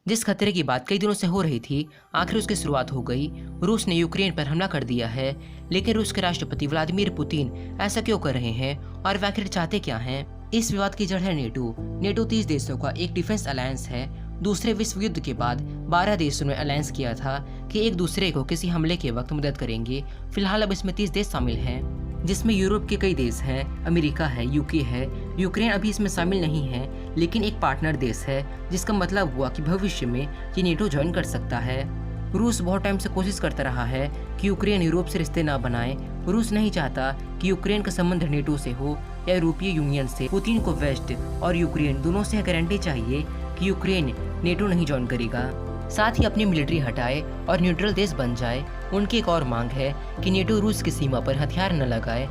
जिस खतरे की बात कई दिनों से हो रही थी, आखिर उसकी शुरुआत हो गई। रूस ने यूक्रेन पर हमला कर दिया है। लेकिन रूस के राष्ट्रपति व्लादिमीर पुतिन ऐसा क्यों कर रहे हैं और वे आखिर चाहते क्या हैं? इस विवाद की जड़ है नेटो। नेटो 30 देशों का एक डिफेंस अलायंस है। दूसरे विश्व युद्ध के बाद 12 देशों ने अलायंस किया था कि एक दूसरे को किसी हमले के वक्त मदद करेंगे। फिलहाल अब इसमें 30 देश शामिल हैं, जिसमें यूरोप के कई देश हैं, अमेरिका है, यूके है। यूक्रेन अभी इसमें शामिल नहीं है, लेकिन एक पार्टनर देश है, जिसका मतलब हुआ कि भविष्य में ये नेटो ज्वाइन कर सकता है। रूस बहुत टाइम से कोशिश करता रहा है कि यूक्रेन यूरोप से रिश्ते ना बनाए। रूस नहीं चाहता कि यूक्रेन का संबंध नेटो से हो या यूरोपीय यूनियन से। पुतिन को वेस्ट और यूक्रेन दोनों से गारंटी चाहिए कि यूक्रेन नेटो नहीं ज्वाइन करेगा, साथ ही अपनी मिलिट्री हटाए और न्यूट्रल देश बन जाए। उनकी एक और मांग है कि नेटो रूस की सीमा पर हथियार न लगाए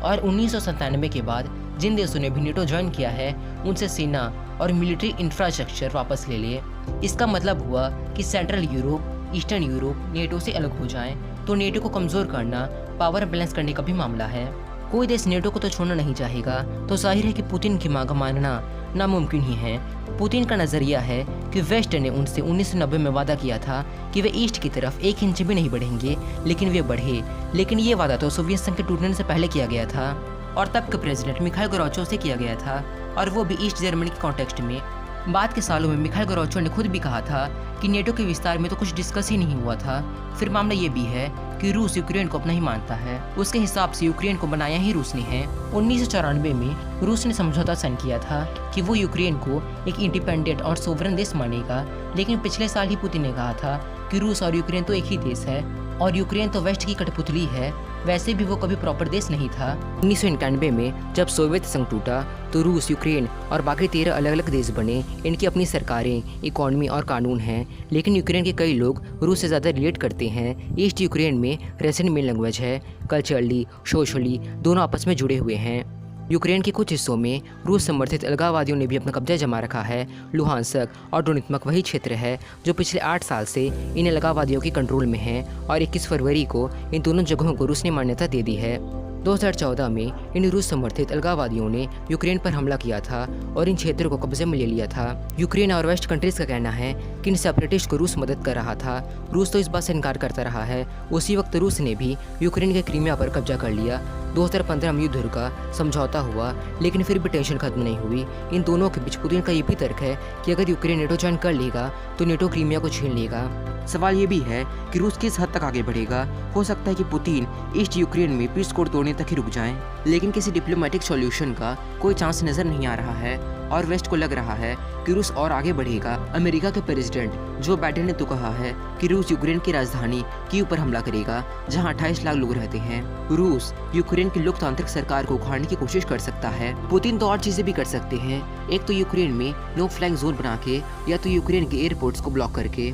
और 1997 के बाद जिन देशों ने भी नेटो ज्वाइन किया है उनसे सेना और मिलिट्री इंफ्रास्ट्रक्चर वापस ले लिए। इसका मतलब हुआ कि central Europe, eastern Europe NATO से अलग हो जाएं, तो नेटो को कमजोर करना पावर बैलेंस करने का भी मामला है। कोई देश नेटो को तो छोड़ना नहीं चाहेगा, तो जाहिर है कि पुतिन की मांग मानना नामुमकिन ही है। पुतिन का नजरिया है कि वेस्ट ने उनसे 1990 में वादा किया था कि वे ईस्ट की तरफ 1 इंच भी नहीं बढ़ेंगे, लेकिन वे बढ़े। लेकिन ये वादा तो सोवियत संघ के टूटने से पहले किया गया था और तब के प्रेसिडेंट मिखाइल गोर्बाचोव से किया गया था, और वो भी ईस्ट जर्मनी के कॉन्टेक्स्ट में। बाद के सालों में मिखाइल गोर्बाचोव ने खुद भी कहा था कि नेटो के विस्तार में तो कुछ डिस्कस ही नहीं हुआ था। फिर मामला ये भी है कि रूस यूक्रेन को अपना ही मानता है। उसके हिसाब से यूक्रेन को बनाया ही रूस ने है। 1994 में रूस ने समझौता साइन किया था कि वो यूक्रेन को एक इंडिपेंडेंट और सोवरेन देश मानेगा, लेकिन पिछले साल ही पुतिन ने कहा था कि रूस और यूक्रेन तो एक ही देश है और यूक्रेन तो वेस्ट की कठपुतली है। वैसे भी वो कभी प्रॉपर देश नहीं था। 1991 में जब सोवियत संघ टूटा तो रूस, यूक्रेन और बाकी 13 अलग अलग देश बने। इनकी अपनी सरकारें, इकोनॉमी और कानून हैं, लेकिन यूक्रेन के कई लोग रूस से ज़्यादा रिलेट करते हैं। ईस्ट यूक्रेन में रशियन मेन लैंग्वेज है। कल्चरली, सोशली दोनों आपस में जुड़े हुए हैं। यूक्रेन के कुछ हिस्सों में रूस समर्थित अलगाववादियों ने भी अपना कब्जा जमा रखा है। लुहांस्क और डोनेत्स्क वही क्षेत्र है जो पिछले 8 साल से इन अलगाववादियों के कंट्रोल में है, और 21 फरवरी को इन दोनों जगहों को रूस ने मान्यता दे दी है। 2014 में इन रूस समर्थित अलगाववादियों ने यूक्रेन पर हमला किया था और इन क्षेत्रों को कब्जे में ले लिया था। यूक्रेन और वेस्ट कंट्रीज का कहना है कि इन सेपरेटिस्ट को रूस मदद कर रहा था। रूस तो इस बात से इनकार करता रहा है। उसी वक्त रूस ने भी यूक्रेन के क्रीमिया पर कब्जा कर लिया। 2015 में युद्ध रुका, समझौता हुआ, लेकिन फिर भी टेंशन खत्म नहीं हुई। इन दोनों के बीच पुतिन का ये भी तर्क है कि अगर यूक्रेन नेटो ज्वाइन कर लेगा तो नेटो क्रीमिया को छीन लेगा। सवाल ये भी है कि रूस किस हद तक आगे बढ़ेगा। हो सकता है कि पुतिन ईस्ट यूक्रेन में पीस कोड तोड़ने तक ही रुक जाएं, लेकिन किसी डिप्लोमेटिक सॉल्यूशन का कोई चांस नजर नहीं आ रहा है और वेस्ट को लग रहा है कि रूस और आगे बढ़ेगा। अमेरिका के प्रेसिडेंट जो बाइडेन ने तो कहा है कि रूस यूक्रेन की राजधानी कीव पर हमला करेगा, जहां 28 लाख लोग रहते हैं। रूस यूक्रेन की लोकतांत्रिक सरकार को उखाड़ने की कोशिश कर सकता है। पुतिन तो और चीजें भी कर सकते हैं, एक तो यूक्रेन में नो फ्लैग जोन बना के, या तो यूक्रेन के एयरपोर्ट्स को ब्लॉक करके।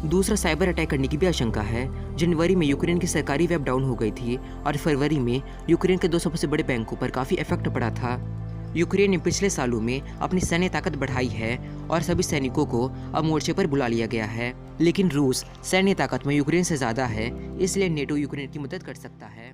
दूसरा, साइबर अटैक करने की भी आशंका है। जनवरी में यूक्रेन की सरकारी वेब डाउन हो गई थी और फरवरी में यूक्रेन के 2 सबसे बड़े बैंकों पर काफ़ी इफेक्ट पड़ा था। यूक्रेन ने पिछले सालों में अपनी सैन्य ताकत बढ़ाई है और सभी सैनिकों को अब मोर्चे पर बुला लिया गया है, लेकिन रूस सैन्य ताकत में यूक्रेन से ज़्यादा है, इसलिए नेटो यूक्रेन की मदद कर सकता है।